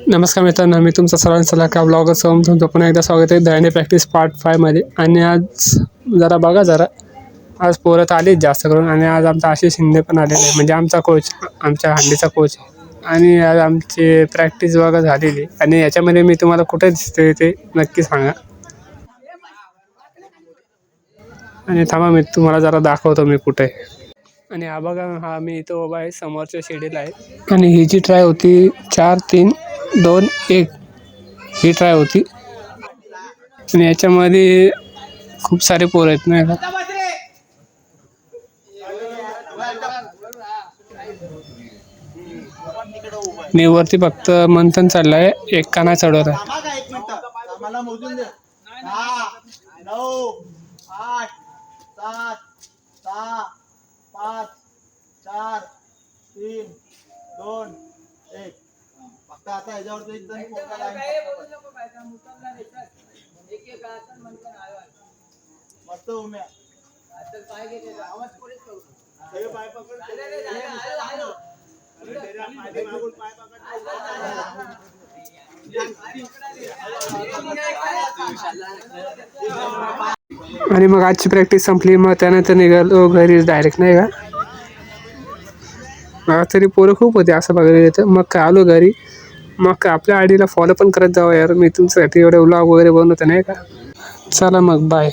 नमस्कार मित्रांनो, मी तुमचा सर्वांचा लाडका ब्लॉगर सोहम तुमचं पुन्हा एकदा स्वागत आहे दयाने प्रॅक्टिस पार्ट 5 मध्ये. आणि आज जरा बघा आज पोरं तर आलीच जास्त करून. आणि आज आमचा आशिष शिंदे पण आलेला आहे, म्हणजे आमचा कोच, आमच्या हंडीचा कोच. आणि आज आमची प्रॅक्टिस बघा झालेली. आणि याच्यामध्ये मी तुम्हाला कुठे दिसते ते नक्की सांगा. आणि थांबा, मी तुम्हाला जरा दाखवतो मी कुठे. आणि हा बघा, हा मी इथं उभा आहे, समोरच्या शेडीला आहे. आणि ही जी ट्राय होती 4, 3, 2, 1 ही ट्राय होती. आणि याच्यामध्ये खूप सारे पोरं आहेत नाही का. मी वरती फक्त मंथन चाललाय, एक काना चढवत आहे. 9, 8, 7, 6, 5, 4, 3, 2, 1. फक्त आता ह्याच्यावर एकदम मस्त उम्या पाय पकड. आणि मग आजची प्रॅक्टिस संपली. मग त्यानंतर निघालो घरी डायरेक्ट नाही का. तरी पोरं खूप होते असं बघायला येतं. मग काय आलो घरी. मग काय आपल्या आयडीला फॉलो पण करत जावं यार, मी तुमच्यासाठी एवढे व्लॉग वगैरे बनवतो नाही का. चला मग बाय.